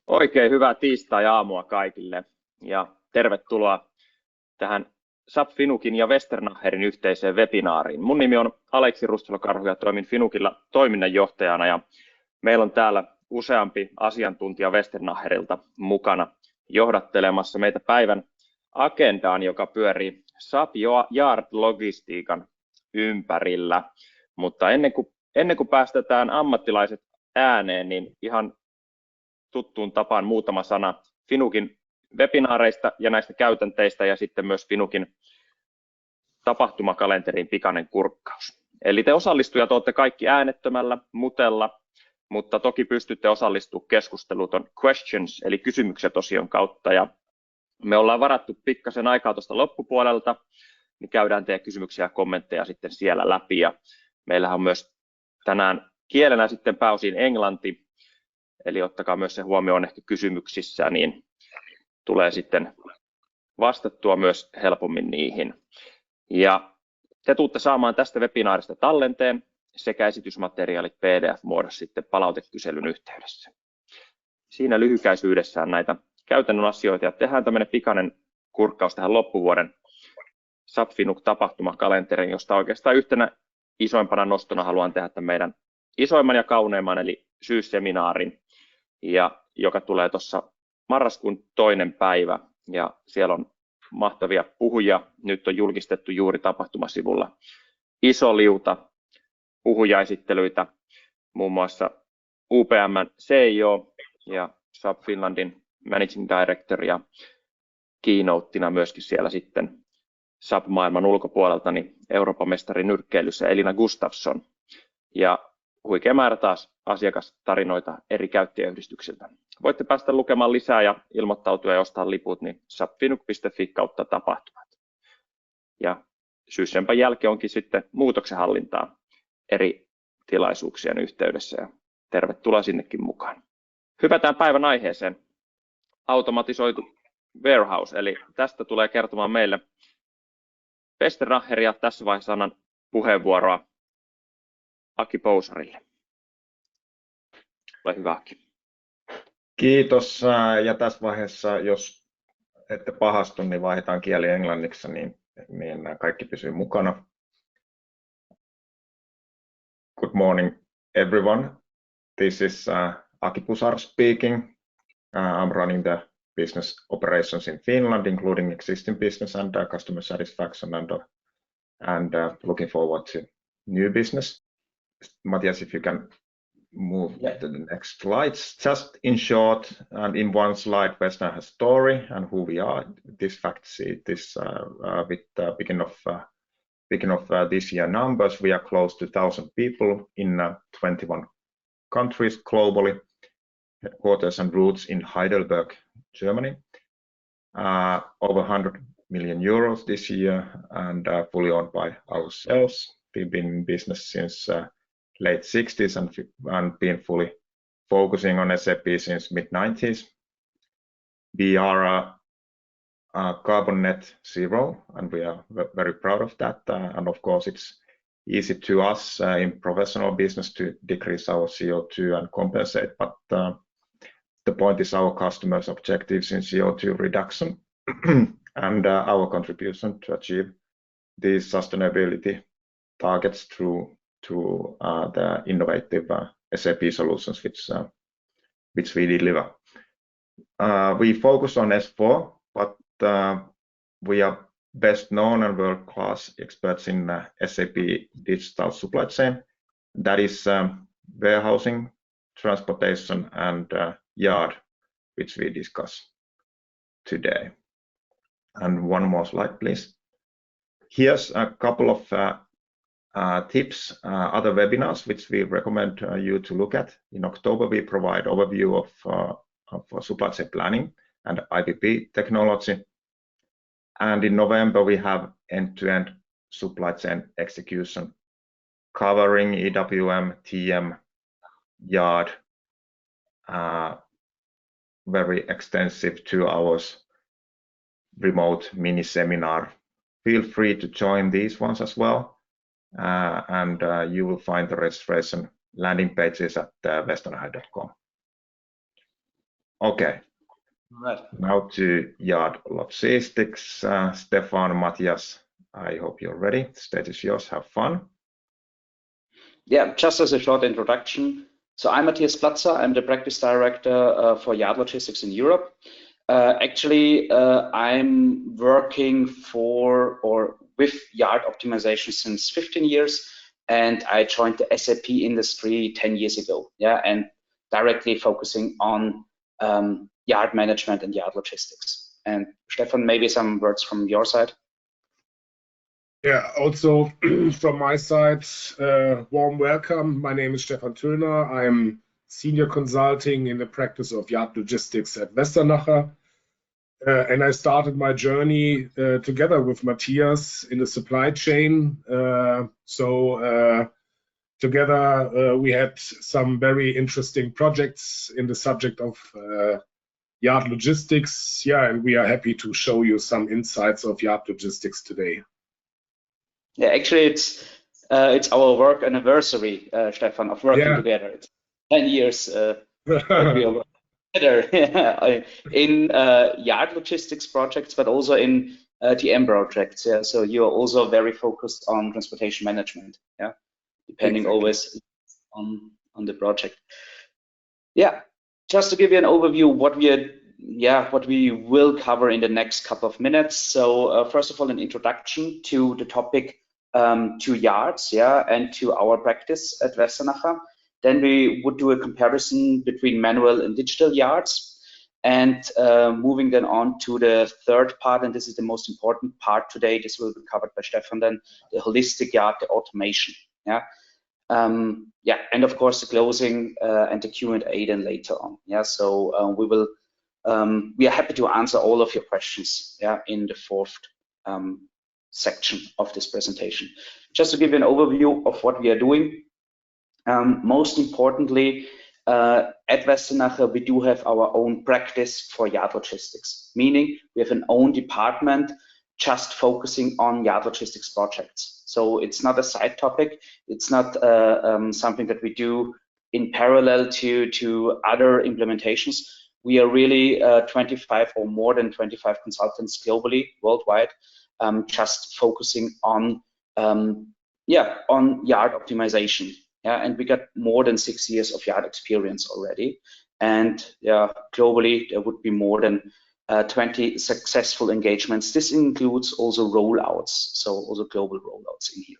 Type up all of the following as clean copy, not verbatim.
Oikein hyvää tiistai-aamua kaikille ja tervetuloa tähän SAP Finukin ja Westernacherin yhteiseen webinaariin. Mun nimi on Aleksi Rustelo-Karhu ja toimin Finukilla toiminnanjohtajana ja meillä on täällä useampi asiantuntija Westernacherilta mukana johdattelemassa meitä päivän agendaan, joka pyörii SAP Yard Logistiikan ympärillä. Mutta ennen kuin päästetään ammattilaiset ääneen, niin ihan tuttuun tapaan muutama sana Finukin webinaareista ja näistä käytänteistä ja sitten myös Finukin tapahtumakalenterin pikainen kurkkaus. Eli te osallistujat olette kaikki äänettömällä, mutella, mutta toki pystytte osallistumaan keskusteluun ton questions eli kysymykset osion kautta. Ja me ollaan varattu pikkasen aikaa tuosta loppupuolelta, niin käydään teidän kysymyksiä ja kommentteja sitten siellä läpi. Ja meillähän on myös tänään kielenä sitten pääosin englanti, eli ottakaa myös se huomioon ehkä kysymyksissä, niin tulee sitten vastattua myös helpommin niihin. Ja te tuutte saamaan tästä webinaarista tallenteen sekä esitysmateriaalit PDF-muodossa sitten palautekyselyn yhteydessä. Siinä lyhykäisyydessään näitä käytännön asioita ja tehdään tämmöinen pikainen kurkkaus tähän loppuvuoden SAP Finuk tapahtumakalenterin, josta oikeastaan yhtenä isoimpana nostona haluan tehdä tämän meidän isoimman ja kauneimman eli syysseminaarin, joka tulee tuossa marraskuun 2. päivä ja siellä on mahtavia puhujia. Nyt on julkistettu juuri tapahtumasivulla iso liuta puhujaesittelyitä, muun muassa UPM:n CEO ja SAP Finlandin Managing Director ja keynoteina myöskin siellä sitten SAP-maailman ulkopuolelta niin Euroopan mestari nyrkkeilyssä Elina Gustafsson ja huikea määrä taas asiakastarinoita eri käyttäjäyhdistyksiltä. Voitte päästä lukemaan lisää ja ilmoittautua ja ostaa liput niin sapfinuk.fi/tapahtumat. Ja syyssempän jälkeen onkin sitten muutoksenhallintaa eri tilaisuuksien yhteydessä ja tervetuloa sinnekin mukaan. Hypätään päivän aiheeseen. Automatisoitu warehouse, eli tästä tulee kertomaan meille Westernacher ja tässä vaiheessa annan puheenvuoroa Aki Pousarille. Ole hyvä, Aki. Kiitos. Ja tässä vaiheessa, jos ette pahastu, niin vaihdetaan kieli englanniksi, niin kaikki pysyy mukana. Good morning, everyone. This is Aki Pusar speaking. I'm running the business operations in Finland, including existing business and customer satisfaction, and looking forward to new business. Matthias, if you can move to the next slides. Just in short, and in one slide, Westernacher story and who we are. This fact sheet is with the beginning of this year numbers. We are close to 1,000 people in 21 countries globally. Headquarters and roots in Heidelberg, Germany. Over 100 million euros this year and fully owned by ourselves. We've been in business since late 60s and been fully focusing on SAP since mid-90s. We are a carbon net zero and we are very proud of that. And of course, it's easy to us in professional business to decrease our CO2 and compensate, but the point is our customers' objectives in CO2 reduction and our contribution to achieve these sustainability targets through the innovative SAP solutions which we deliver. We focus on S4, but we are best known and world-class experts in SAP digital supply chain. That is warehousing, transportation, and yard, which we discuss today. And one more slide, please. Here's a couple of tips, other webinars which we recommend you to look at. In October, we provide overview of supply chain planning and IBP technology. And in November, we have end-to-end supply chain execution covering EWM, TM, Yard, very extensive 2 hours remote mini seminar. Feel free to join these ones as well. And you will find the registration landing pages at westernacher.com. Okay. All right. Now to Yard Logistics. Stefan, Matthias, I hope you're ready. The stage is yours. Have fun. Yeah, just as a short introduction. So I'm Matthias Platzer. I'm the practice director for Yard Logistics in Europe. Actually, I'm working for or with yard optimization since 15 years, and I joined the SAP industry 10 years ago. Yeah, and directly focusing on yard management and yard logistics. And Stefan, maybe some words from your side. Yeah, also from my side, warm welcome. My name is Stefan Töllner. I'm senior consulting in the practice of yard logistics at Westernacher. And I started my journey together with Matthias in the supply chain. Together we had some very interesting projects in the subject of yard logistics. Yeah, and we are happy to show you some insights of yard logistics today. Yeah, actually, it's our work anniversary, Stefan, of working together. It's 10 years that we are working together in yard logistics projects, but also in TM projects. Yeah, so you are also very focused on transportation management. Yeah, depending always on the project. Yeah, just to give you an overview, what we will cover in the next couple of minutes. So first of all, an introduction to the topic, to yards, and to our practice at Westernacher. Then we would do a comparison between manual and digital yards, and moving then on to the third part, and this is the most important part today. This will be covered by Stefan. Then the holistic yard, the automation. And of course the closing and the Q&A then later on. So we are happy to answer all of your questions. In the fourth section of this presentation. Just to give you an overview of what we are doing. Most importantly, at Westernacher, we do have our own practice for yard logistics, meaning we have an own department just focusing on yard logistics projects. So it's not a side topic. It's not something that we do in parallel to other implementations. We are really 25 or more than 25 consultants globally, worldwide, just focusing on yard optimization. And we got more than 6 years of yard experience already. And globally, there would be more than 20 successful engagements. This includes also rollouts, so also global rollouts in here.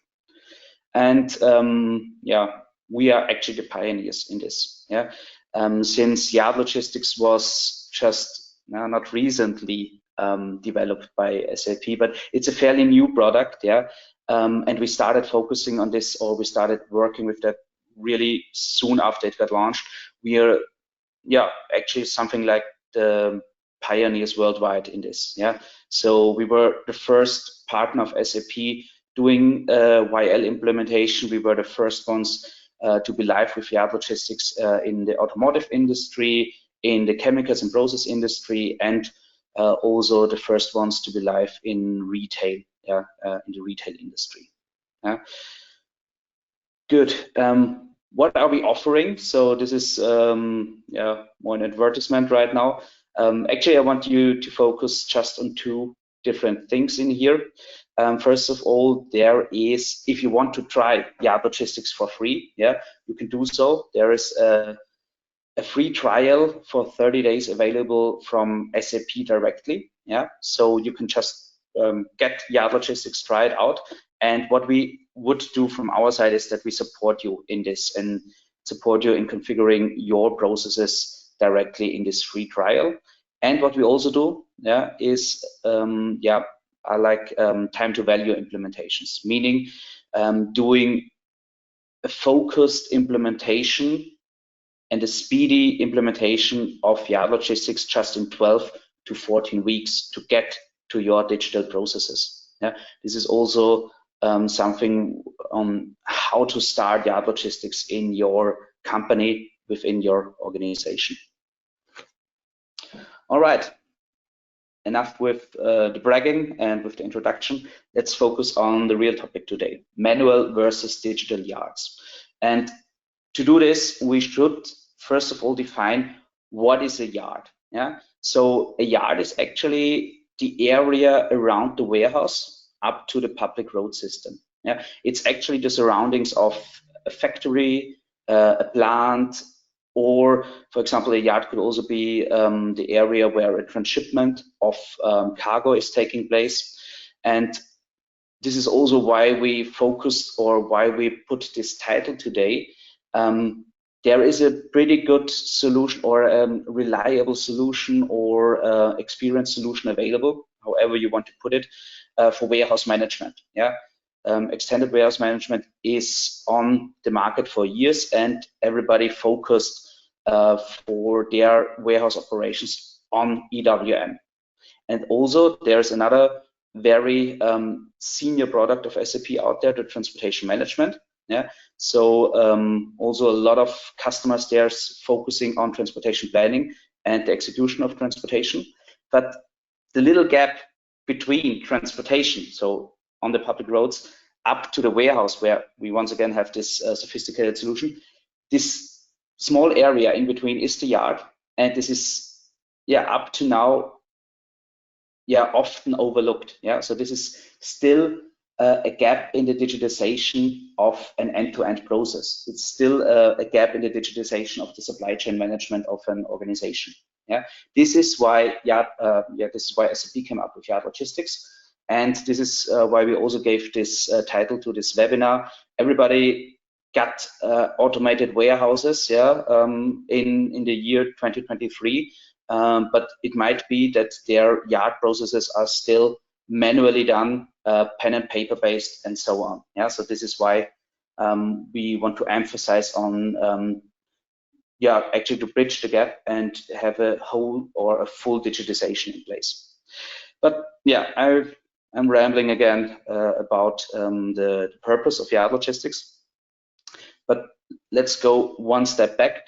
And we are actually the pioneers in this. Since yard logistics was just not recently developed by SAP, but it's a fairly new product. And we started focusing on this, or we started working with that really soon after it got launched. We are actually something like the pioneers worldwide in this. So we were the first partner of SAP doing YL implementation. We were the first ones to be live with yard logistics in the automotive industry, in the chemicals and process industry, and also the first ones to be live in retail, in the retail industry. Good. What are we offering? So this is more an advertisement right now. Actually, I want you to focus just on two different things in here. First of all, there is, if you want to try yard logistics for free, you can do so. There is a free trial for 30 days available from SAP directly. So you can just get yard logistics, try it out. And what we would do from our side is that we support you in this and support you in configuring your processes directly in this free trial. And what we also do is I like time to value implementations, meaning doing a focused implementation and a speedy implementation of yard logistics just in 12 to 14 weeks to get to your digital processes. This is also something on how to start yard logistics in your company, within your organization. All right, enough with the bragging and with the introduction. Let's focus on the real topic today, manual versus digital yards. And to do this, we should first of all define what is a yard? Yeah, so a yard is actually the area around the warehouse up to the public road system. Yeah, it's actually the surroundings of a factory, a plant, or, for example, a yard could also be the area where a transshipment of cargo is taking place. And this is also why we focused, or why we put this title today. There is a pretty good solution, or a reliable solution, or experienced solution available, however you want to put it, for warehouse management. Yeah, extended warehouse management is on the market for years, and everybody focused for their warehouse operations on EWM. And also, there's another very senior product of SAP out there, the transportation management. Yeah, so also a lot of customers there focusing on transportation planning and the execution of transportation. But the little gap between transportation, so on the public roads, up to the warehouse, where we once again have this sophisticated solution, this small area in between is the yard, and this is, yeah, up to now, yeah, often overlooked. Yeah, so this is still a gap in the digitization of an end-to-end process. It's still a gap in the digitization of the supply chain management of an organization. Yeah, this is why this is why SAP came up with Yard Logistics, and this is why we also gave this title to this webinar. Everybody got automated warehouses, yeah, in the year 2023. But it might be that their yard processes are still manually done, pen and paper based, and so on. Yeah, so this is why we want to emphasize on actually to bridge the gap and have a whole or a full digitization in place. But yeah, I'm rambling again about the purpose of Yard Logistics. But let's go one step back.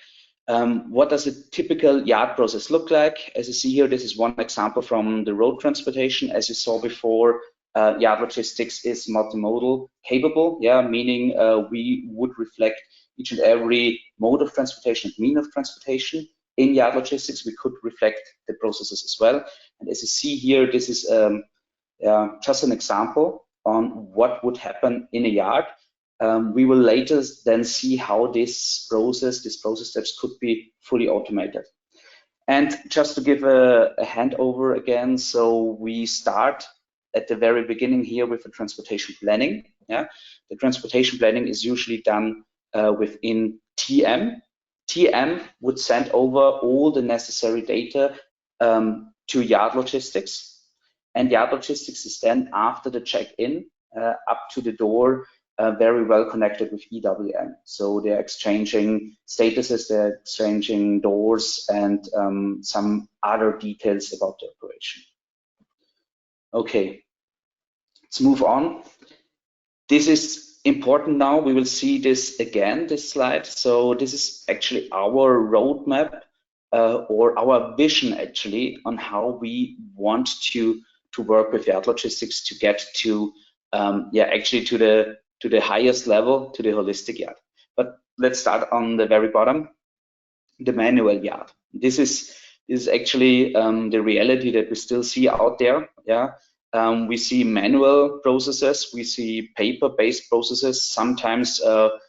What does a typical yard process look like? As you see here, this is one example from the road transportation. As you saw before, Yard Logistics is multimodal capable, yeah, meaning we would reflect each and every mode of transportation and mean of transportation. In Yard Logistics, we could reflect the processes as well. And as you see here, this is just an example on what would happen in a yard. We will later then see how this process steps could be fully automated. And just to give a handover again, so we start at the very beginning here with the transportation planning. Yeah, the transportation planning is usually done within TM. TM would send over all the necessary data to Yard Logistics, and Yard Logistics is then, after the check-in, up to the door, very well connected with EWM. So they're exchanging statuses, they're exchanging doors, and some other details about the operation. Okay, let's move on. This is important now. We will see this again, this slide. So this is actually our roadmap or our vision actually on how we want to work with Yard Logistics to get to actually to the highest level, to the holistic yard. But let's start on the very bottom, the manual yard. This is actually the reality that we still see out there. Yeah, we see manual processes, we see paper-based processes. Sometimes the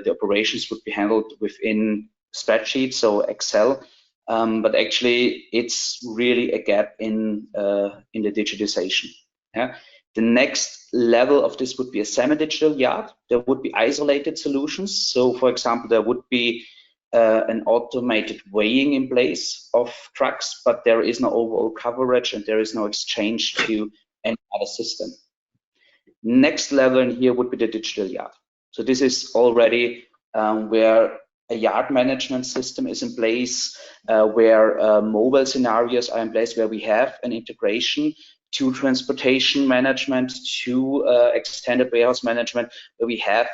operations would be handled within spreadsheets, so Excel. But actually, it's really a gap in the digitization. Yeah. The next level of this would be a semi-digital yard. There would be isolated solutions. So, for example, there would be an automated weighing in place of trucks, but there is no overall coverage and there is no exchange to any other system. Next level in here would be the digital yard. So this is already where a yard management system is in place, where mobile scenarios are in place, where we have an integration to transportation management, to extended warehouse management, where we have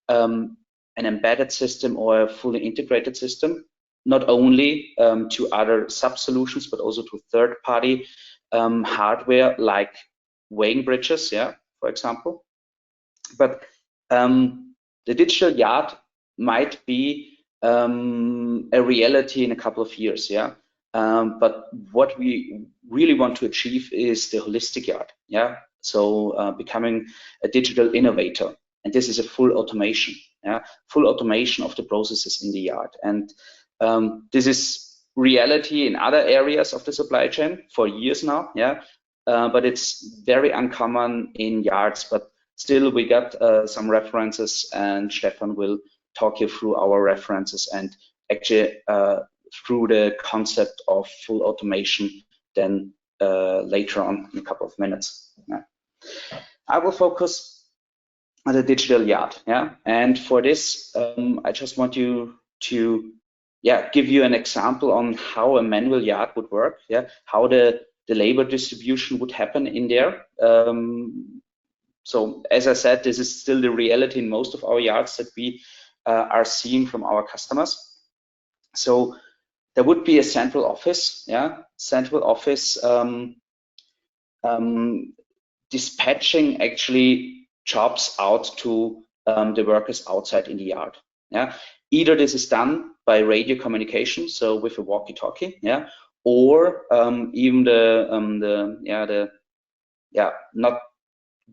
an embedded system or a fully integrated system, not only to other sub-solutions, but also to third-party hardware like weighing bridges, yeah, for example. But the digital yard might be a reality in a couple of years, yeah. But what we really want to achieve is the holistic yard, yeah. So becoming a digital innovator, and this is a full automation, yeah, full automation of the processes in the yard, and this is reality in other areas of the supply chain for years now, yeah. But it's very uncommon in yards, but still we got some references, and Stefan will talk you through our references and actually through the concept of full automation then later on in a couple of minutes. Yeah. I will focus on the digital yard, yeah. And for this, I just want you to, yeah, give you an example on how a manual yard would work, yeah, how the labor distribution would happen in there. So as I said, this is still the reality in most of our yards that we are seeing from our customers. So there would be a central office, yeah, central office dispatching actually jobs out to the workers outside in the yard, yeah. Either this is done by radio communication, so with a walkie-talkie, yeah, or even the not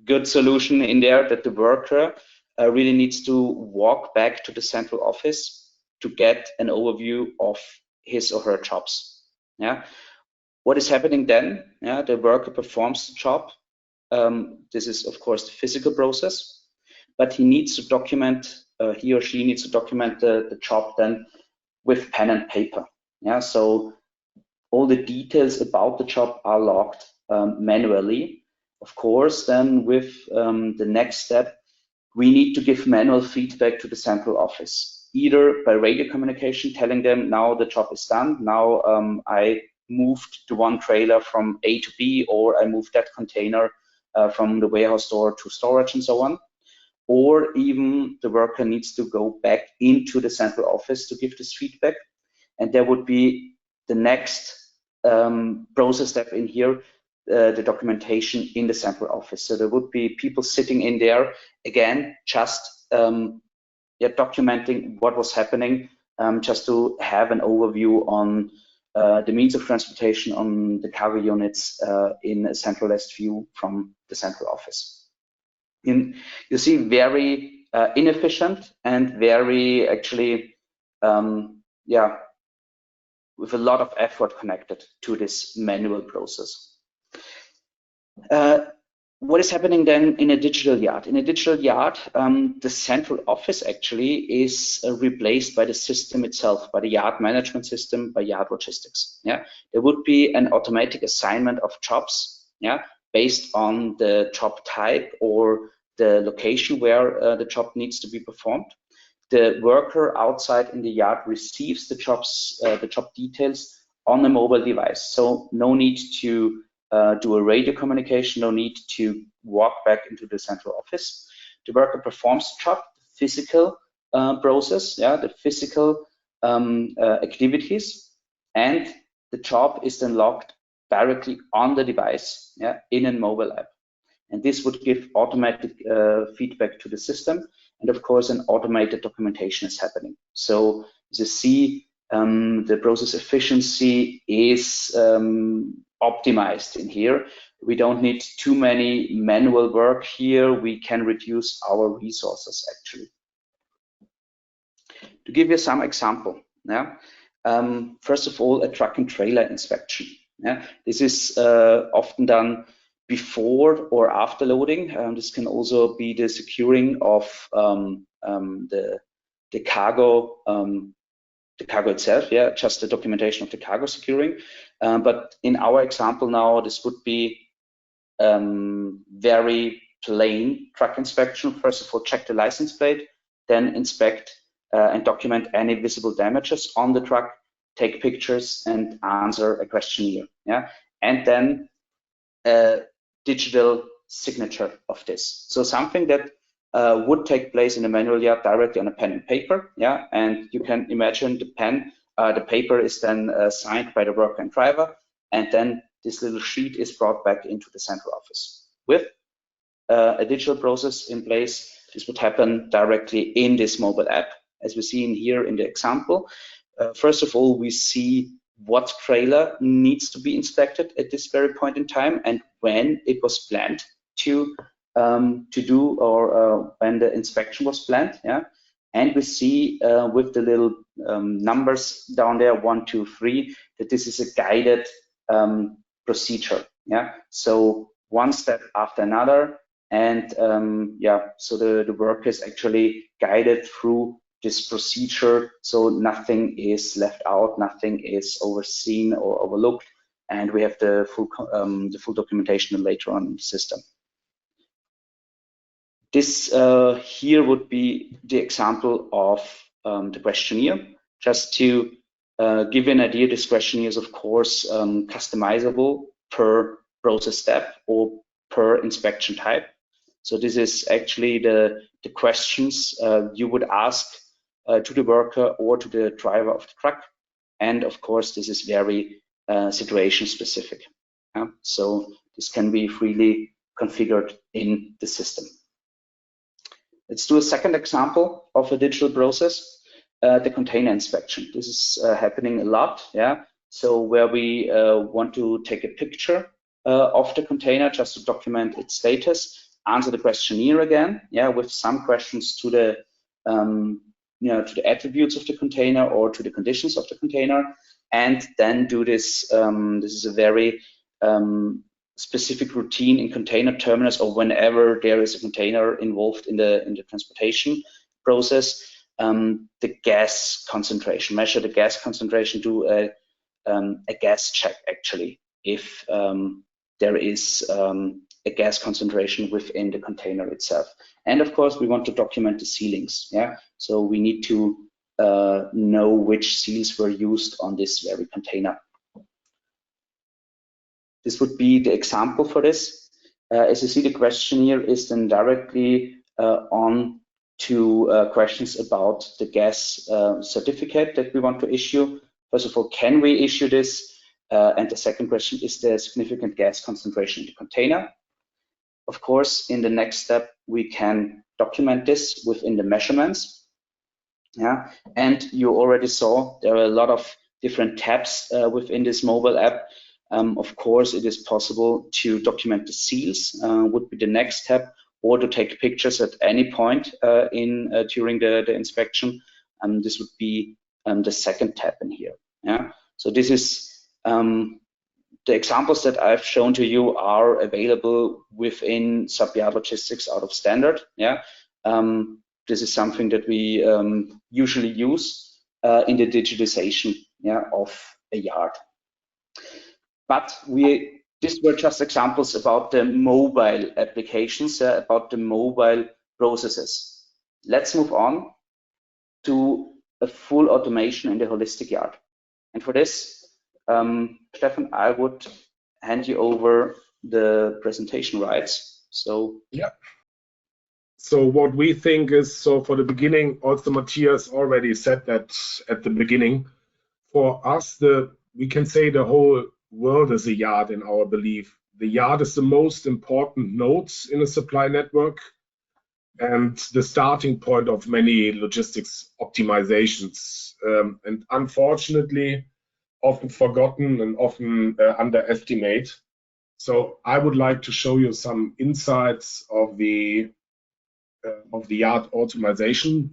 good solution in there that the worker really needs to walk back to the central office to get an overview of his or her jobs, yeah. What is happening then? Yeah, the worker performs the job. This is of course the physical process, but he needs to document, he or she needs to document the job then with pen and paper, yeah. So all the details about the job are logged manually. Of course, then with the next step, we need to give manual feedback to the central office, either by radio communication, telling them now the job is done, now I moved the one trailer from A to B, or I moved that container from the warehouse store to storage and so on. Or even the worker needs to go back into the central office to give this feedback. And there would be the next process step in here, the documentation in the central office. So there would be people sitting in there, again, just documenting what was happening, just to have an overview on the means of transportation, on the cargo units in a centralized view from the central office. You see, very inefficient and very actually, with a lot of effort connected to this manual process. What is happening then in a digital yard? In a digital yard, the central office actually is replaced by the system itself, by the yard management system, by Yard Logistics. Yeah, there would be an automatic assignment of jobs, yeah, based on the job type or the location where the job needs to be performed. The worker outside in the yard receives the job details on a mobile device. So no need to do a radio communication, no need to walk back into the central office. The worker performs the job, the physical process, yeah, the physical activities, and the job is then logged directly on the device, yeah, in a mobile app. And this would give automatic feedback to the system, and of course an automated documentation is happening. So as you see, the process efficiency is optimized in here. We don't need too many manual work here. We can reduce our resources actually. To give you some example, yeah. First of all, a truck and trailer inspection. Yeah, this is often done before or after loading. This can also be the securing of the cargo. The cargo itself, yeah, just the documentation of the cargo securing. But in our example now, this would be very plain truck inspection. First of all, check the license plate, then inspect and document any visible damages on the truck, take pictures and answer a questionnaire, yeah, and then a digital signature of this. So something that would take place in a manual yard directly on a pen and paper, yeah, and you can imagine the pen, the paper is then signed by the worker and driver, and then this little sheet is brought back into the central office. With a digital process in place, this would happen directly in this mobile app, as we see in here in the example. First of all, we see what trailer needs to be inspected at this very point in time and when it was planned to do, or when the inspection was planned. Yeah, and we see with the little numbers down there, 1, 2, 3, that this is a guided procedure. Yeah, so one step after another, and yeah, so the work is actually guided through this procedure, so nothing is left out, nothing is overseen or overlooked, and we have the full documentation later on in the system. This here would be the example of the questionnaire. Just to give you an idea, this questionnaire is of course customizable per process step or per inspection type. So this is actually the questions you would ask to the worker or to the driver of the truck. And of course, this is very situation specific. Yeah? So this can be freely configured in the system. Let's do a second example of a digital process, the container inspection. This is happening a lot. Yeah. So where we want to take a picture of the container just to document its status, answer the questionnaire again, yeah, with some questions to the to the attributes of the container or to the conditions of the container, and then do this. This is a very specific routine in container terminals, or whenever there is a container involved in the transportation process. The gas concentration, measure the gas concentration, do a gas check actually if there is a gas concentration within the container itself. And of course, we want to document the sealings. Yeah, so we need to know which seals were used on this very container. This would be the example for this. As you see, the questionnaire is then directly on to questions about the gas certificate that we want to issue. First of all, can we issue this? And the second question, is there significant gas concentration in the container? Of course, in the next step, we can document this within the measurements. Yeah, and you already saw there are a lot of different tabs within this mobile app. Of course, it is possible to document the seals, would be the next step, or to take pictures at any point during the inspection. This would be the second tab in here. Yeah, so this is the examples that I've shown to you are available within SAP Yard Logistics out of standard. Yeah, this is something that we usually use in the digitization, yeah, of a yard. But these were just examples about the mobile applications, about the mobile processes. Let's move on to a full automation in the holistic yard. And for this, Stefan, I would hand you over the presentation rights. So yeah. So what we think is, so for the beginning, also Matthias already said that at the beginning, for us, we can say the whole world is a yard in our belief. The yard is the most important nodes in a supply network and the starting point of many logistics optimizations, and unfortunately often forgotten and often underestimated. So I would like to show you some insights of the yard optimization,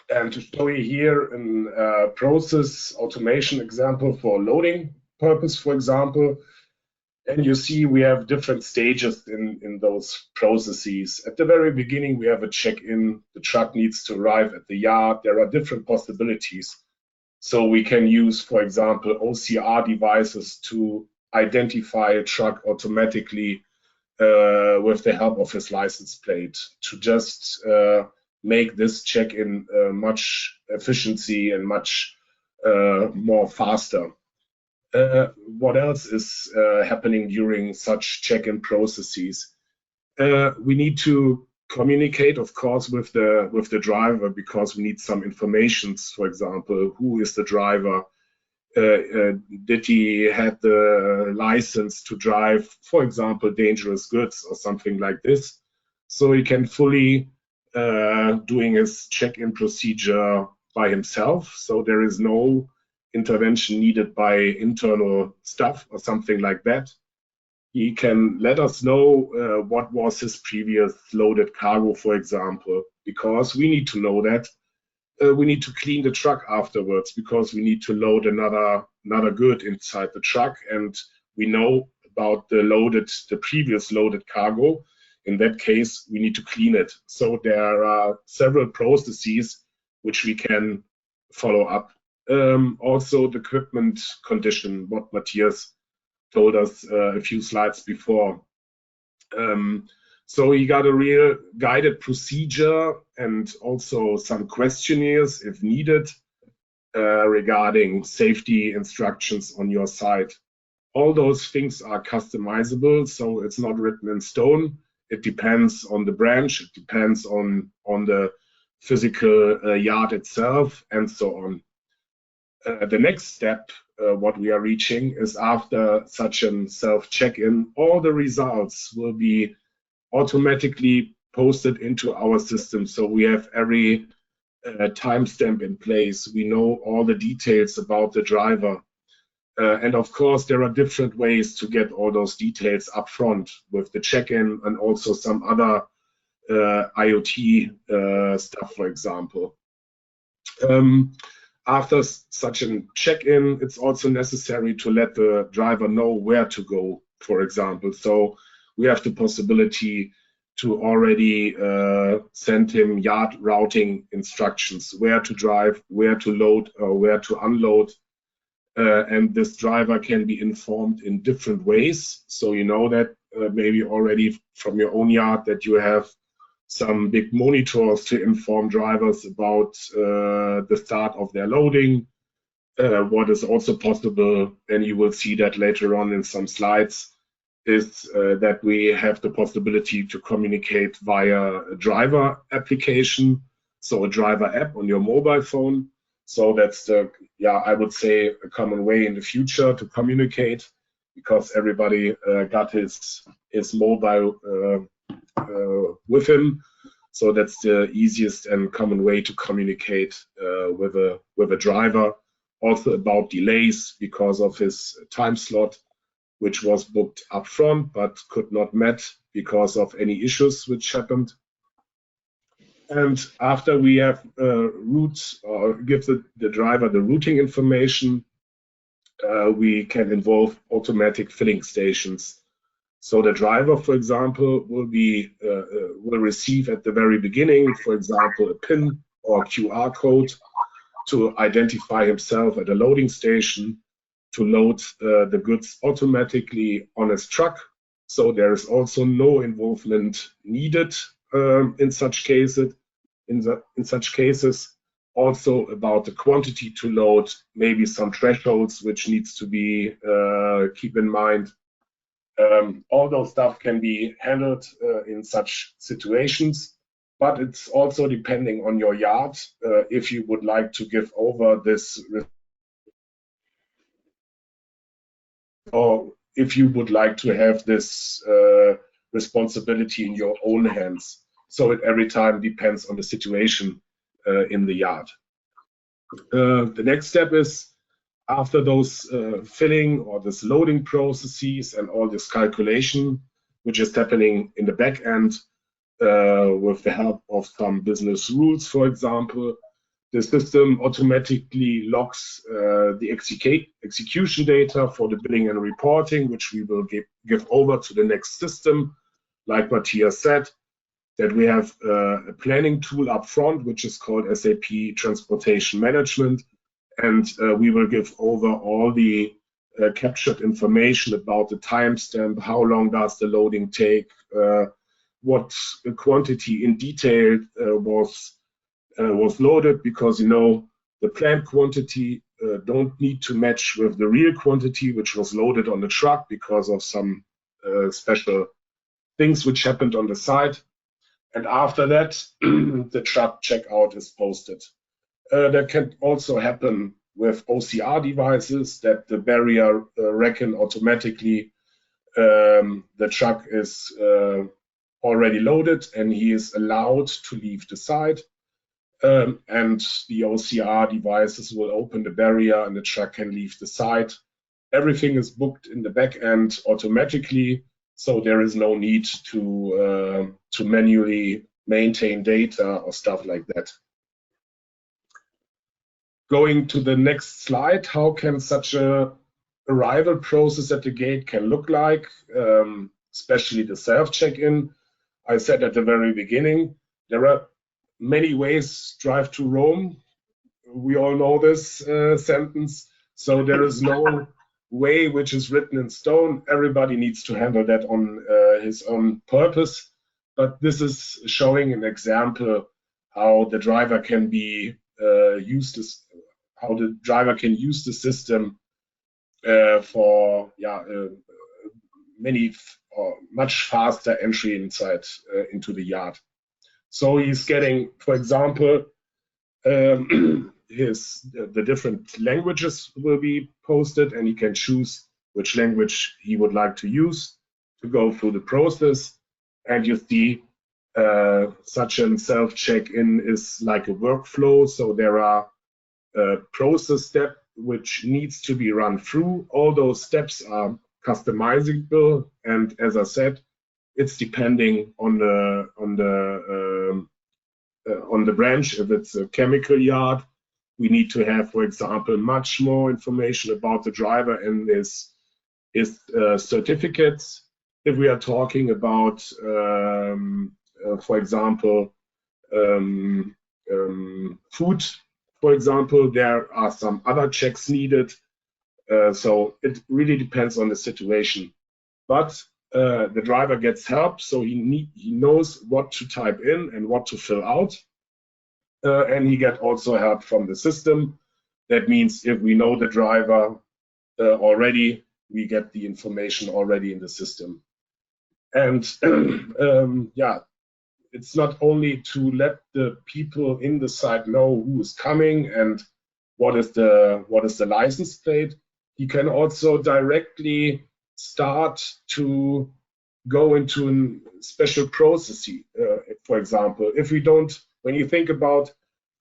and to show you here a process automation example for loading purpose, for example. And you see we have different stages in those processes. At the very beginning, we have a check-in. The truck needs to arrive at the yard. There are different possibilities. So we can use, for example, OCR devices to identify a truck automatically with the help of his license plate, to just make this check-in much efficiency and much more faster. What else is happening during such check-in processes? We need to communicate, of course, with the driver, because we need some information. For example, who is the driver? Did he have the license to drive, for example, dangerous goods or something like this? So we can fully doing his check-in procedure by himself. So there is no intervention needed by internal staff or something like that. He can let us know what was his previous loaded cargo, for example, because we need to know that. We need to clean the truck afterwards because we need to load another good inside the truck, and we know about the previous loaded cargo. In that case, we need to clean it. So there are several processes which we can follow up. Also, the equipment condition, what Matthias told us a few slides before. So he got a real guided procedure and also some questionnaires if needed regarding safety instructions on your site. All those things are customizable, so it's not written in stone. It depends on the branch, it depends on the physical yard itself, and so on. The next step, what we are reaching, is after such a self-check-in, all the results will be automatically posted into our system. So we have every timestamp in place. We know all the details about the driver. And of course, there are different ways to get all those details up front with the check-in and also some other IoT stuff, for example. After such a check-in, it's also necessary to let the driver know where to go, for example. So we have the possibility to already send him yard routing instructions, where to drive, where to load, or where to unload. And this driver can be informed in different ways. So you know that maybe already from your own yard that you have some big monitors to inform drivers about the start of their loading. What is also possible, and you will see that later on in some slides, is that we have the possibility to communicate via a driver application, so a driver app on your mobile phone. So that's the, I would say, a common way in the future to communicate, because everybody got his mobile with him. So that's the easiest and common way to communicate with a driver. Also about delays because of his time slot, which was booked up front but could not met because of any issues which happened. And after we have routes or give the driver the routing information, we can involve automatic filling stations. So the driver, for example, will receive at the very beginning, for example, a PIN or QR code to identify himself at a loading station to load the goods automatically on his truck. So there is also no involvement needed in such cases. In such cases, also about the quantity to load, maybe some thresholds which needs to be keep in mind. All those stuff can be handled in such situations, but it's also depending on your yard if you would like to give over this, or if you would like to have this responsibility in your own hands. So it every time depends on the situation in the yard. The next step is, after those filling or this loading processes and all this calculation, which is happening in the back end with the help of some business rules, for example, the system automatically logs the execution data for the billing and reporting, which we will give over to the next system. Like Matthias said, that we have a planning tool up front, which is called SAP Transportation Management. And we will give over all the captured information about the timestamp, how long does the loading take, what quantity in detail was loaded, because the planned quantity don't need to match with the real quantity which was loaded on the truck because of some special things which happened on the site. And after that, the truck checkout is posted. That can also happen with OCR devices, that the barrier reckon automatically the truck is already loaded and he is allowed to leave the site. And the OCR devices will open the barrier and the truck can leave the site. Everything is booked in the back end automatically, so there is no need to manually maintain data or stuff like that. Going to the next slide, how can such a arrival process at the gate can look like, especially the self-check-in. I said at the very beginning, there are many ways drive to Rome. We all know this sentence. So there is no way which is written in stone. Everybody needs to handle that on his own purpose. But this is showing an example how the driver can be how the driver can use the system for much faster entry inside into the yard. So he's getting, for example, the different languages will be posted, and he can choose which language he would like to use to go through the process. And you see, such a self-check-in is like a workflow. So there are process steps which needs to be run through. All those steps are customizable, and as I said, it's depending on the branch. If it's a chemical yard, we need to have, for example, much more information about the driver and his certificates. If we are talking about, for example, food, for example, there are some other checks needed. So it really depends on the situation. But the driver gets help, so he knows what to type in and what to fill out. And he gets also help from the system. That means if we know the driver already, we get the information already in the system. And it's not only to let the people in the site know who is coming and what is the license plate. He can also directly start to go into a special process. For example, when you think about,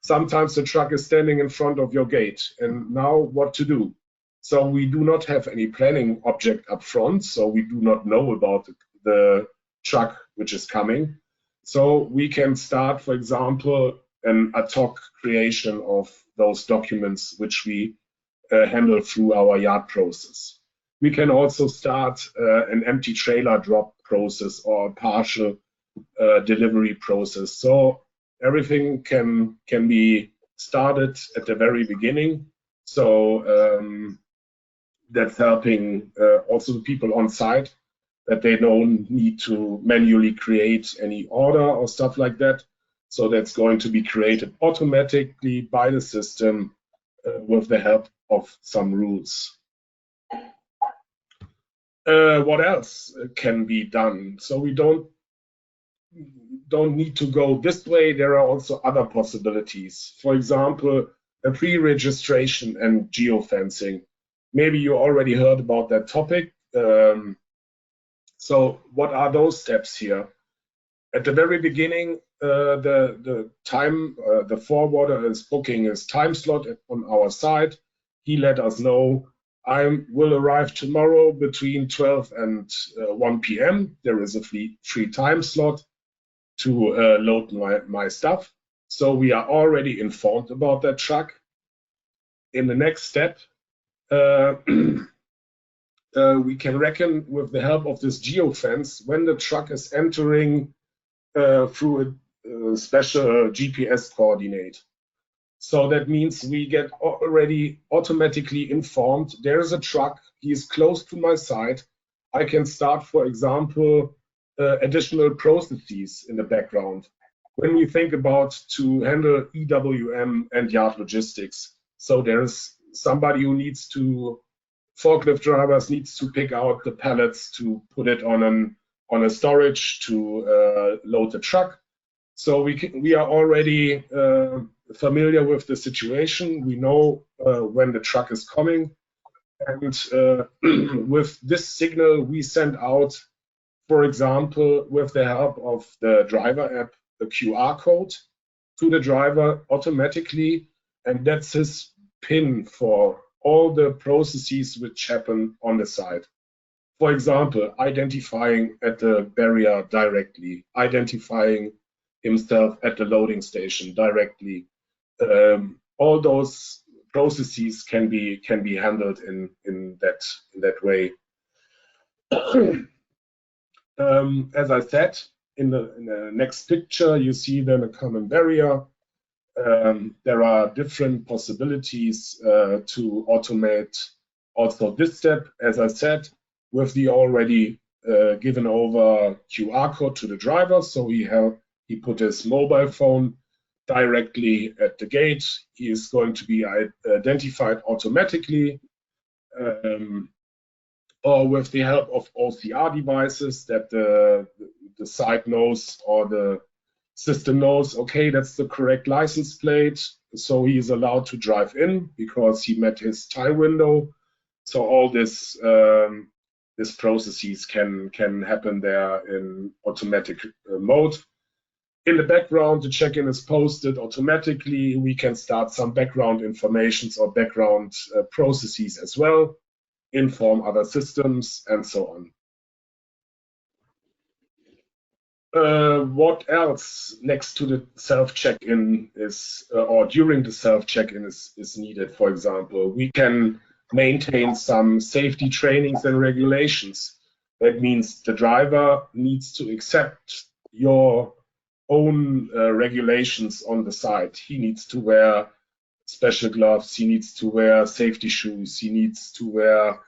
sometimes the truck is standing in front of your gate, and now what to do? So we do not have any planning object up front, so we do not know about the truck which is coming. So we can start, for example, an ad hoc creation of those documents which we handle through our yard process. We can also start an empty trailer drop process or a partial delivery process. So everything can be started at the very beginning. So that's helping also the people on site, that they don't need to manually create any order or stuff like that. So that's going to be created automatically by the system with the help of some rules. What else can be done? So we don't need to go this way. There are also other possibilities. For example, a pre-registration and geofencing. Maybe you already heard about that topic. So what are those steps here? At the very beginning, the forwarder is booking his time slot on our side. He let us know, I will arrive tomorrow between 12 and 1 p.m. There is a free time slot to load my stuff. So we are already informed about that truck. In the next step, we can reckon with the help of this geofence when the truck is entering through a special GPS coordinate. So that means we get already automatically informed, there is a truck, he is close to my site. I can start, for example, additional processes in the background. When we think about to handle EWM and yard logistics, so there's somebody who needs to, forklift drivers needs to pick out the pallets to put it on a storage to load the truck. So we are already familiar with the situation. We know when the truck is coming, and with this signal we send out, for example, with the help of the driver app, the QR code to the driver automatically, and that's his PIN for all the processes which happen on the site. For example, identifying at the barrier directly, identifying himself at the loading station directly. All those processes can be handled in that way. As I said, in the next picture, you see then a common barrier. There are different possibilities to automate also this step, as I said, with the already given over QR code to the driver. So he put his mobile phone directly at the gate. He is going to be identified automatically, or with the help of OCR devices that the site knows or the system knows, okay, that's the correct license plate, so he is allowed to drive in because he met his time window. So all this processes can happen there in automatic mode. In the background, the check-in is posted automatically. We can start some background informations or background processes as well, inform other systems, and so on. What else next to the self-check-in is, or during the self-check-in is needed? For example, we can maintain some safety trainings and regulations. That means the driver needs to accept your own regulations on the site. He needs to wear special gloves, he needs to wear safety shoes, he needs to wear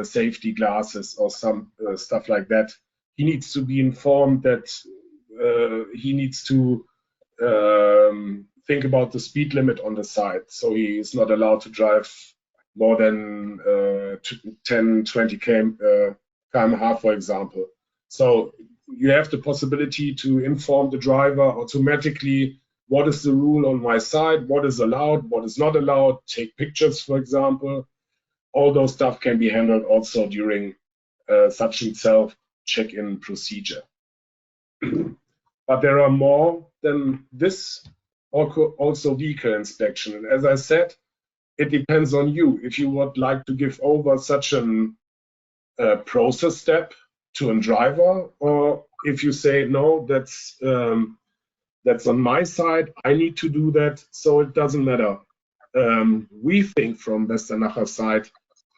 safety glasses or some stuff like that. He needs to be informed that he needs to think about the speed limit on the site. So he is not allowed to drive more than 10, 20 km/h, for example. So you have the possibility to inform the driver automatically what is the rule on my side, what is allowed, what is not allowed, take pictures, for example. All those stuff can be handled also during such a self-check-in procedure. But there are more than this, also vehicle inspection. And as I said, it depends on you. If you would like to give over such a process step to a driver, or if you say, no, that's on my side, I need to do that, so it doesn't matter. We think from Westernacher side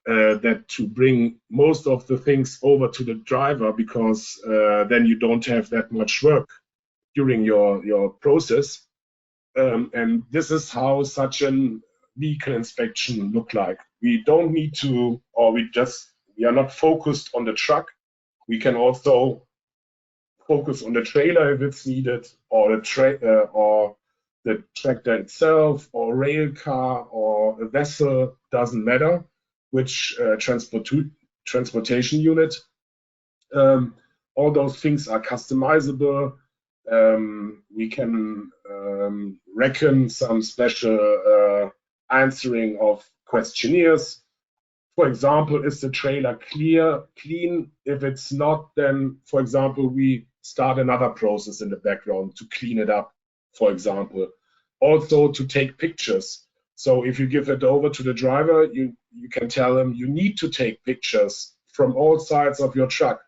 that to bring most of the things over to the driver, because then you don't have that much work during your process. And this is how such a vehicle inspection look like. We don't need to, or we are not focused on the truck. We can also focus on the trailer if it's needed, or the tractor itself, or rail car, or a vessel, doesn't matter which transportation unit. All those things are customizable. We can reckon some special answering of questionnaires. For example, is the trailer clean? If it's not, then, for example, we start another process in the background to clean it up, for example. Also to take pictures. So if you give it over to the driver, you can tell him you need to take pictures from all sides of your truck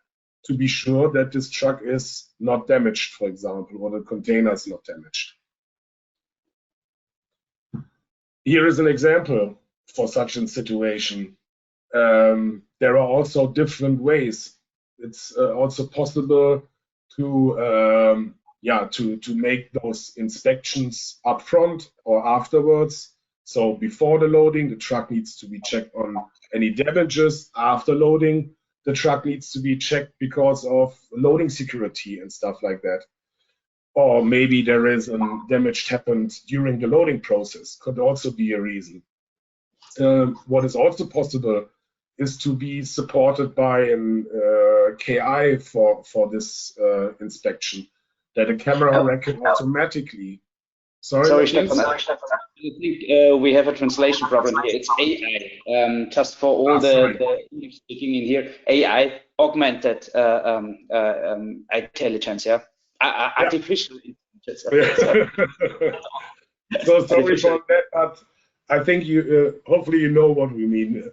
to be sure that this truck is not damaged, for example, or the container is not damaged. Here is an example for such a situation. There are also different ways. It's also possible to make those inspections upfront or afterwards. So before the loading, the truck needs to be checked on any damages. After loading, the truck needs to be checked because of loading security and stuff like that. Or maybe there is a damage happened during the loading process, could also be a reason. What is also possible is to be supported by an KI for this inspection, that a camera record automatically. Sorry, Stefan. I think we have a translation problem here. It's AI, just for all the English speaking in here. AI, augmented intelligence, yeah? Artificial intelligence. So sorry for that, but I think you, hopefully you know what we mean.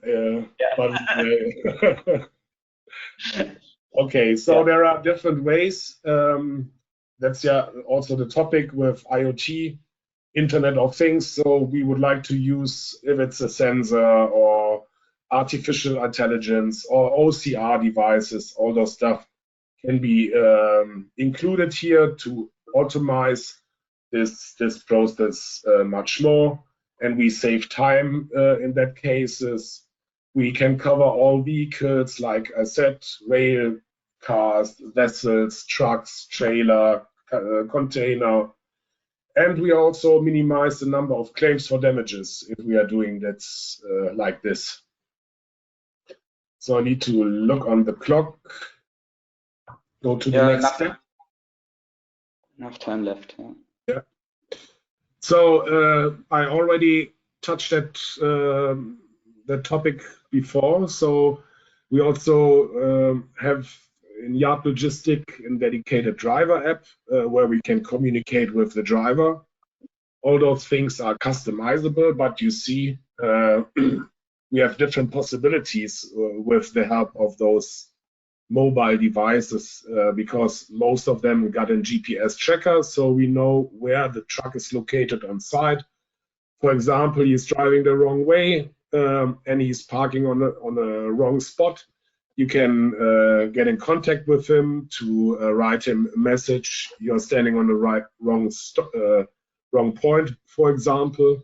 Okay, so there are different ways. That's also the topic with IoT, Internet of Things. So we would like to use, if it's a sensor or artificial intelligence or OCR devices, all those stuff can be included here to optimize this process much more, and we save time in that cases. We can cover all vehicles, like I said, rail, cars, vessels, trucks, trailer, container, and we also minimize the number of claims for damages if we are doing that like this. So I need to look on the clock. Go to the next step. Enough time left. Yeah. So I already touched that topic before. So we also have in Yard Logistics a dedicated driver app where we can communicate with the driver. All those things are customizable, but you see we have different possibilities with the help of those mobile devices because most of them got a GPS tracker, so we know where the truck is located on site. For example, he's driving the wrong way and he's parking on a wrong spot. You can get in contact with him to write him a message. You're standing on the wrong point, for example.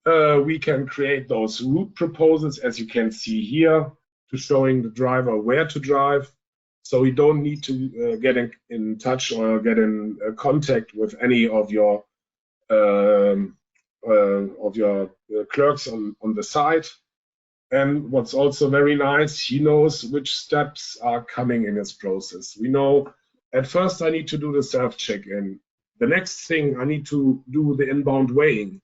We can create those route proposals, as you can see here, to showing the driver where to drive. So we don't need to get in touch or get in contact with any of your clerks on the site. And what's also very nice, he knows which steps are coming in his process. We know at first I need to do the self-check-in. The next thing I need to do the inbound weighing.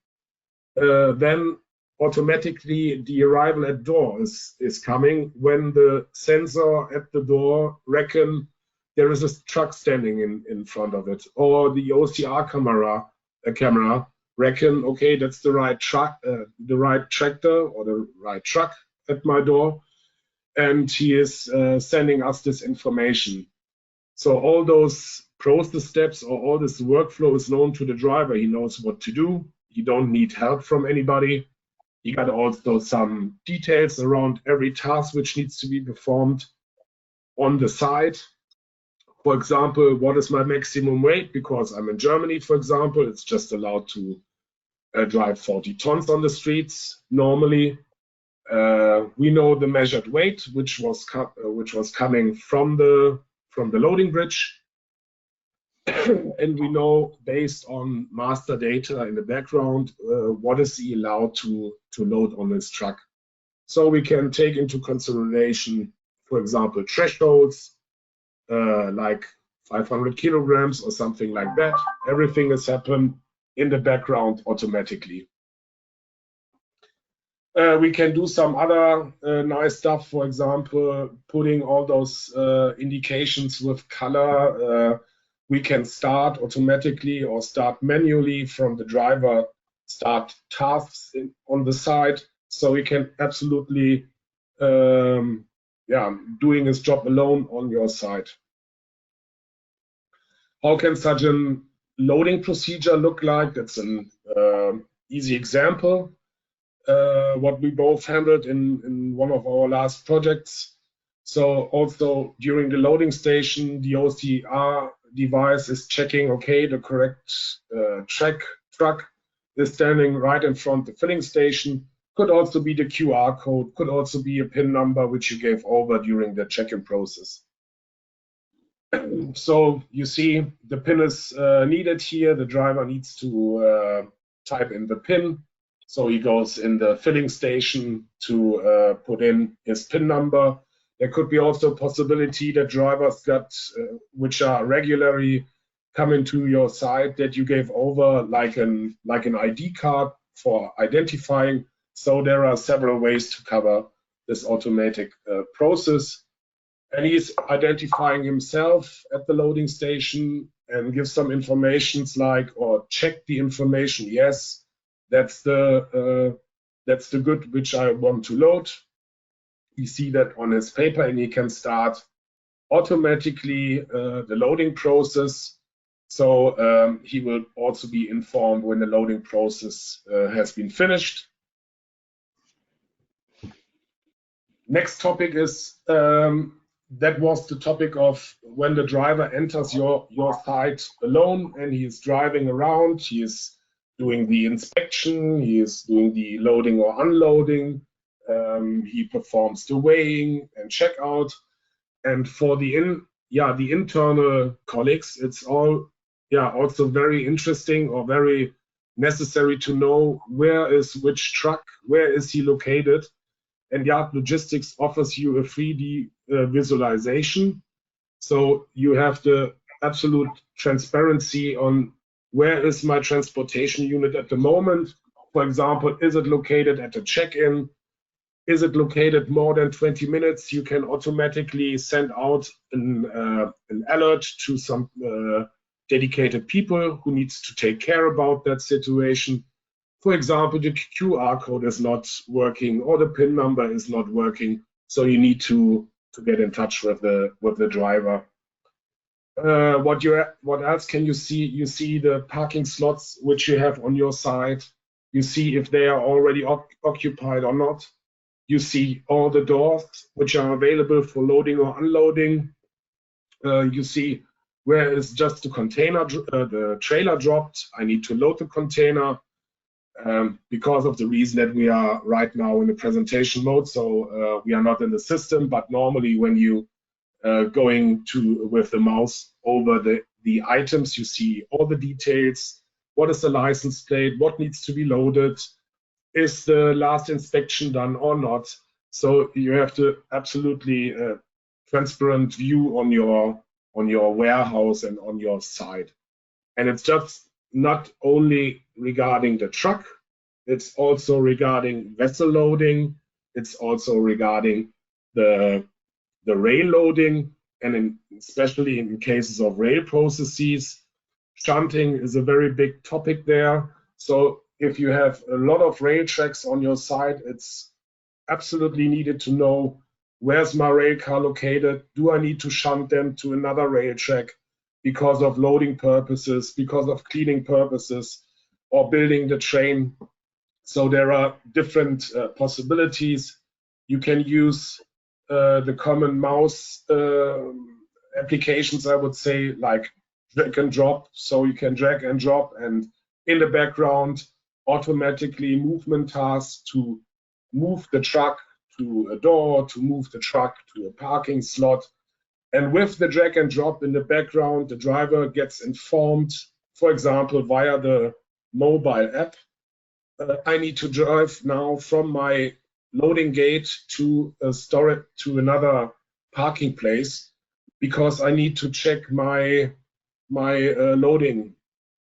Then automatically the arrival at door is coming when the sensor at the door reckon there is a truck standing in front of it, or the OCR camera reckon, okay, that's the right truck, the right tractor or the right truck at my door, and he is sending us this information. So all those process steps or all this workflow is known to the driver. He knows what to do. You don't need help from anybody. You got also some details around every task which needs to be performed on the site. For example, what is my maximum weight? Because I'm in Germany, for example, it's just allowed to drive 40 tons on the streets normally. We know the measured weight, which was coming from the loading bridge. And we know, based on master data in the background, what is he allowed to load on his truck. So we can take into consideration, for example, thresholds, like 500 kilograms or something like that. Everything has happened in the background automatically. We can do some other nice stuff, for example, putting all those indications with color. We can start automatically or start manually from the driver, start tasks on the side. So we can absolutely, doing his job alone on your side. How can such a loading procedure look like? That's an easy example. What we both handled in one of our last projects. So also during the loading station, the OCR device is checking, okay, the correct truck is standing right in front of the filling station. Could also be the QR code, could also be a PIN number which you gave over during the check-in process. So you see the PIN is needed here. The driver needs to type in the PIN. So he goes in the filling station to put in his PIN number. There could be also a possibility that drivers got, which are regularly come into your site that you gave over like an ID card for identifying. So there are several ways to cover this automatic process. And he's identifying himself at the loading station and gives some informations like, or check the information. Yes, that's the good which I want to load. You see that on his paper, and he can start automatically the loading process. So he will also be informed when the loading process has been finished. Next topic is that was the topic of when the driver enters your site alone and he is driving around, he is doing the inspection, he is doing the loading or unloading, he performs the weighing and checkout. And for the internal colleagues, it's also very interesting or very necessary to know where is which truck, where is he located. And Yard Logistics offers you a 3D visualization. So you have the absolute transparency on where is my transportation unit at the moment. For example, is it located at a check-in? Is it located more than 20 minutes? You can automatically send out an alert to some dedicated people who needs to take care about that situation. For example, the QR code is not working or the PIN number is not working, so you need to get in touch with the driver. What else can you see? You see the parking slots which you have on your site. You see if they are already occupied or not. You see all the doors which are available for loading or unloading. You see where is just the container, the trailer dropped. I need to load the container. Because of the reason that we are right now in the presentation mode, so we are not in the system, but normally when you going with the mouse over the items, you see all the details. What is the license plate? What needs to be loaded? Is the last inspection done or not? So you have the absolutely transparent view on your warehouse and on your site. And it's just not only regarding the truck, it's also regarding vessel loading, it's also regarding the rail loading, and especially in cases of rail processes. Shunting is a very big topic there. So if you have a lot of rail tracks on your site, it's absolutely needed to know where's my rail car located, do I need to shunt them to another rail track because of loading purposes, because of cleaning purposes, or building the train. So there are different possibilities. You can use the common mouse applications, I would say, like drag and drop. So you can drag and drop, and in the background, automatically movement tasks to move the truck to a door, to move the truck to a parking slot. And with the drag and drop in the background, the driver gets informed, for example, via the mobile app. I need to drive now from my loading gate to another parking place because I need to check my loading.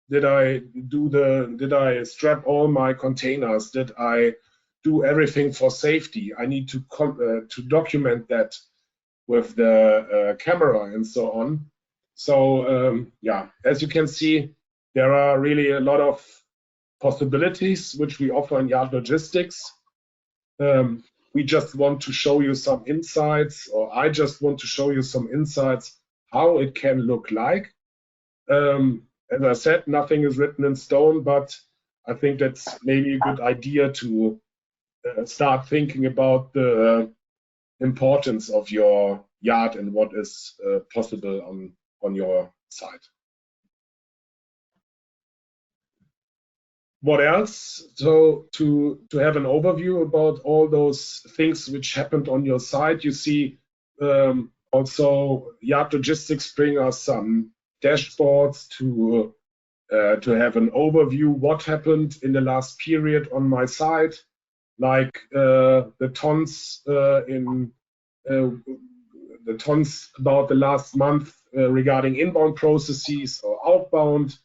Did I strap all my containers? Did I do everything for safety? I need to document that with the camera and so on. So as you can see, there are really a lot of possibilities which we offer in Yard Logistics. We just want to show you some insights, or I just want to show you some insights how it can look like. As I said, nothing is written in stone, but I think that's maybe a good idea to start thinking about the importance of your yard and what is possible on your site. What else? So to have an overview about all those things which happened on your site, you see also Yard Logistics bring us some dashboards to have an overview what happened in the last period on my site, like the tons about the last month regarding inbound processes or outbound.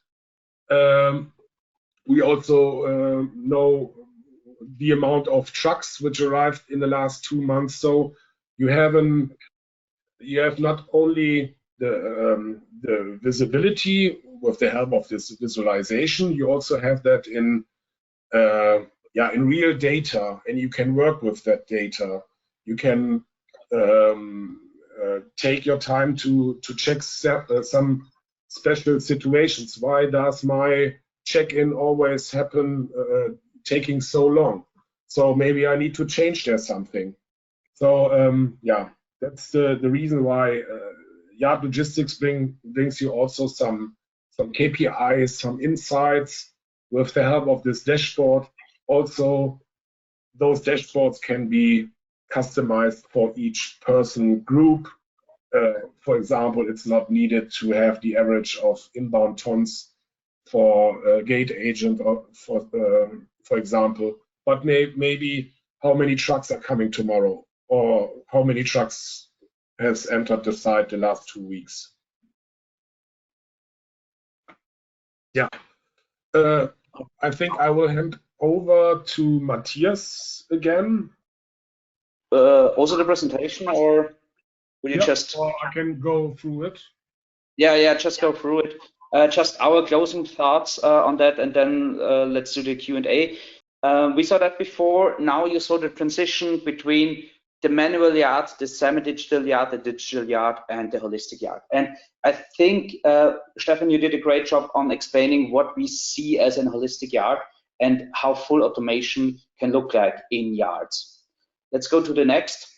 We also know the amount of trucks which arrived in the last 2 months. So you have not only the visibility with the help of this visualization, you also have that in real data, and you can work with that data. You can take your time to check some special situations. Why does my check-in always happen taking so long? So maybe I need to change there something. So that's the reason why Yard Logistics brings you also some KPIs, some insights with the help of this dashboard. Also, those dashboards can be customized for each person group. For example, it's not needed to have the average of inbound tons for a gate agent, or for example, but maybe how many trucks are coming tomorrow, or how many trucks has entered the site the last 2 weeks. Yeah, I think I will hand over to Matthias again. Also the presentation, or will you just? Or I can go through it. Yeah, just go through it. Just our closing thoughts on that, and then let's do the Q&A. We saw that before. Now you saw the transition between the manual yard, the semi-digital yard, the digital yard, and the holistic yard. And I think, Stefan, you did a great job on explaining what we see as a holistic yard and how full automation can look like in yards. Let's go to the next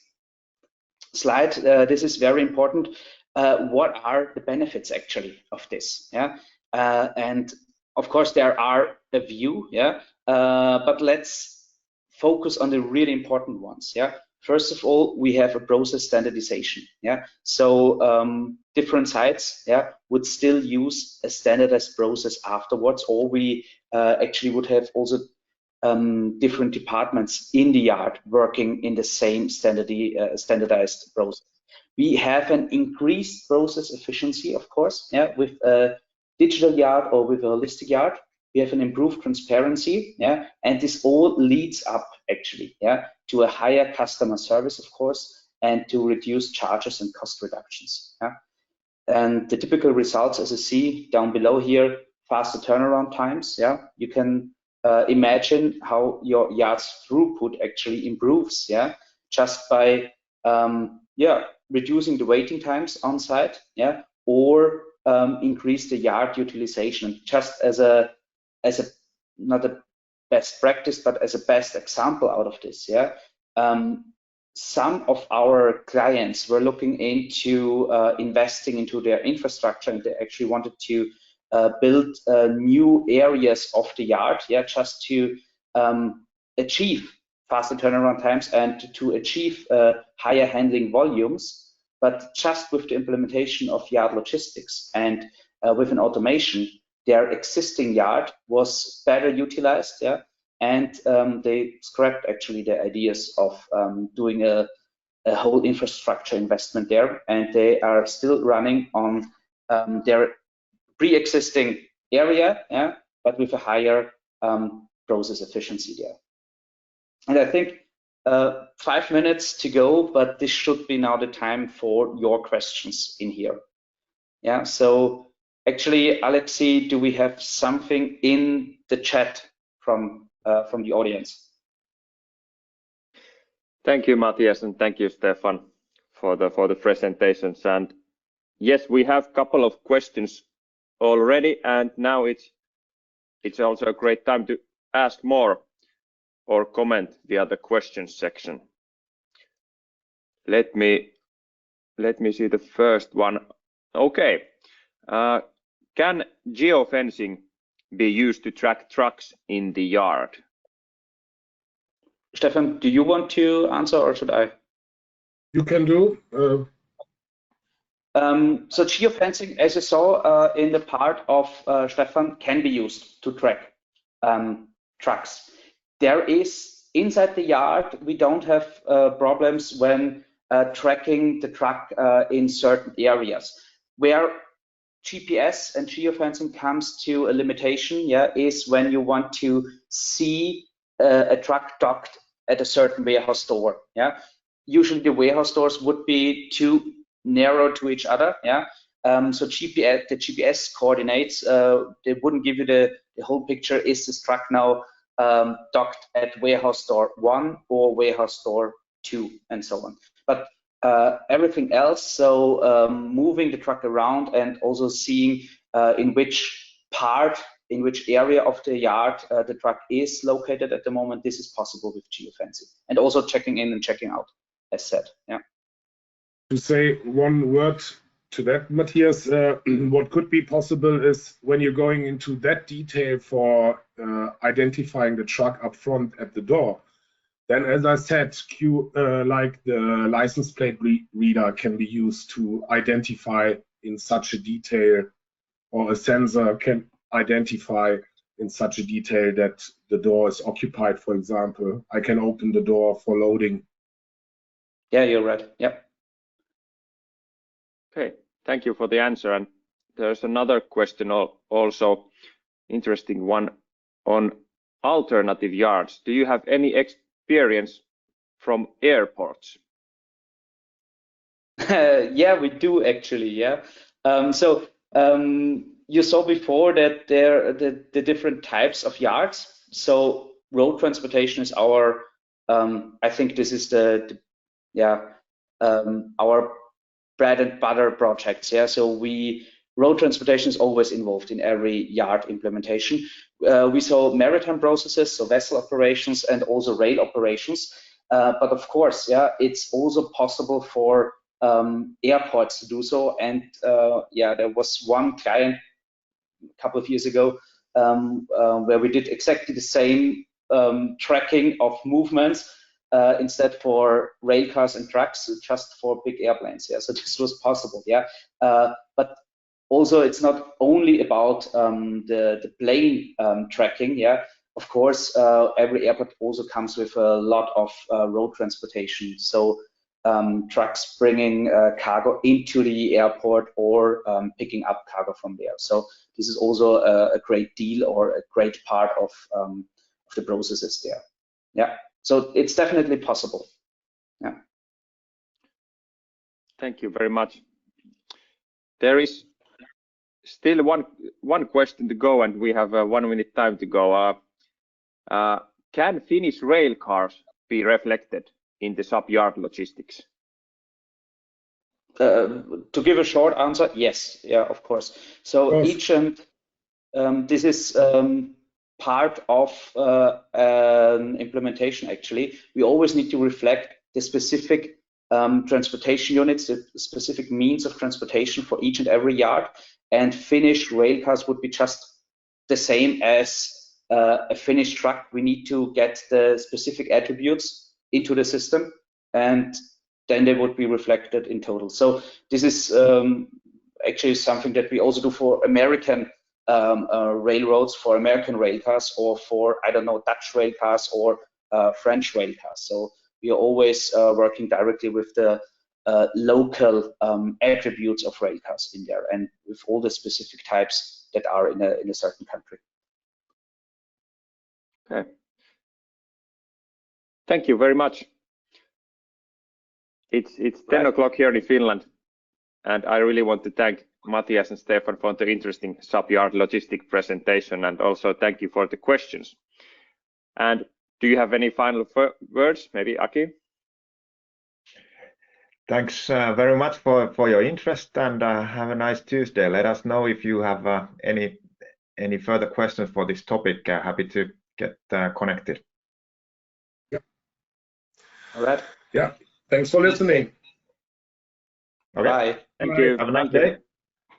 slide. This is very important. What are the benefits actually of this? Yeah, and of course there are a few. Yeah, but let's focus on the really important ones. Yeah. First of all, we have a process standardization. Yeah, so different sites, yeah, would still use a standardized process afterwards, or we actually would have also different departments in the yard working in the same standardized process. We have an increased process efficiency, of course, yeah, with a digital yard or with a holistic yard. We have an improved transparency, yeah, and this all leads up actually, yeah, to a higher customer service, of course, and to reduce charges and cost reductions. Yeah. And the typical results, as you see down below here, faster turnaround times. Yeah, you can imagine how your yard's throughput actually improves. Yeah, just by reducing the waiting times on site. Yeah, or increase the yard utilization. Just as a not a best practice, but as a best example out of this. Yeah, some of our clients were looking into investing into their infrastructure, and they actually wanted to build new areas of the yard, yeah, just to achieve faster turnaround times and to achieve higher handling volumes. But just with the implementation of Yard Logistics and with an automation, their existing yard was better utilized, yeah, and they scrapped actually the ideas of doing a whole infrastructure investment there, and they are still running on their pre-existing area, yeah, but with a higher process efficiency there. And I think 5 minutes to go, but this should be now the time for your questions in here. Yeah, so actually, Alexi, do we have something in the chat from the audience? Thank you, Matthias, and thank you, Stefan, for the presentations. And yes, we have a couple of questions already, and now it's also a great time to ask more or comment via the questions section. Let me see the first one. Okay, can geofencing be used to track trucks in the yard? Stefan, do you want to answer, or should I? You can do. So geofencing, as you saw in the part of Stefan, can be used to track trucks. There is, inside the yard, we don't have problems when tracking the truck in certain areas. where GPS and geofencing comes to a limitation, yeah, is when you want to see a truck docked at a certain warehouse store, yeah. Usually the warehouse stores would be too narrow to each other, yeah. So the GPS coordinates, they wouldn't give you the whole picture. Is this truck now docked at warehouse store 1 or warehouse store 2, and so on. But everything else, so moving the truck around and also seeing in which area of the yard the truck is located at the moment, this is possible with geofencing. And also checking in and checking out, as said, yeah. To say one word to that, Matthias, what could be possible is when you're going into that detail for identifying the truck up front at the door, then, as I said, like the license plate reader can be used to identify in such a detail, or a sensor can identify in such a detail that the door is occupied, for example. I can open the door for loading. Yeah, you're right. Yep. Okay, thank you for the answer. And there's another question also, interesting one, on alternative yards. Do you have any experience from airports? Yeah, we do actually, yeah. You saw before that there are the different types of yards. So road transportation is our, I think this is our bread and butter projects. Yeah, so road transportation is always involved in every yard implementation. We saw maritime processes, so vessel operations and also rail operations. But of course, yeah, it's also possible for airports to do so. And yeah, there was one client a couple of years ago where we did exactly the same tracking of movements. Instead for rail cars and trucks, just for big airplanes. Yeah, so this was possible. Yeah, but also it's not only about the plane tracking. Yeah, of course, every airport also comes with a lot of road transportation. So trucks bringing cargo into the airport or picking up cargo from there. So this is also a great deal or a great part of the processes there. Yeah. So it's definitely possible. Yeah. Thank you very much. There is still one question to go, and we have 1 minute time to go. Can Finnish rail cars be reflected in the SAP Yard Logistics? To give a short answer, yes. Yeah, of course. So each and this is part of an implementation. Actually, we always need to reflect the specific transportation units, the specific means of transportation for each and every yard. And Finnish rail cars would be just the same as a Finnish truck. We need to get the specific attributes into the system, and then they would be reflected in total. So this is actually something that we also do for American railroads, for American rail cars, or for, I don't know, Dutch rail cars or French rail cars. So we are always working directly with the local attributes of rail cars in there, and with all the specific types that are in a certain country. Okay. Thank you very much. It's 10 o'clock here in Finland, and I really want to thank Matthias and Stefan for the interesting SAP Yard Logistics presentation, and also thank you for the questions. And do you have any final words, maybe Aki? Thanks very much for your interest, and have a nice Tuesday. Let us know if you have any further questions for this topic. Happy to get connected. Yeah. All right. Yeah. Thanks for listening. Okay. Bye. Thank you. Have a nice day.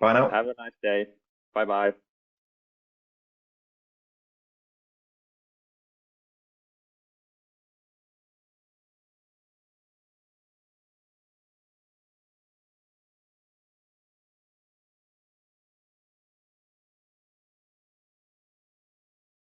Bye now. Have a nice day. Bye-bye.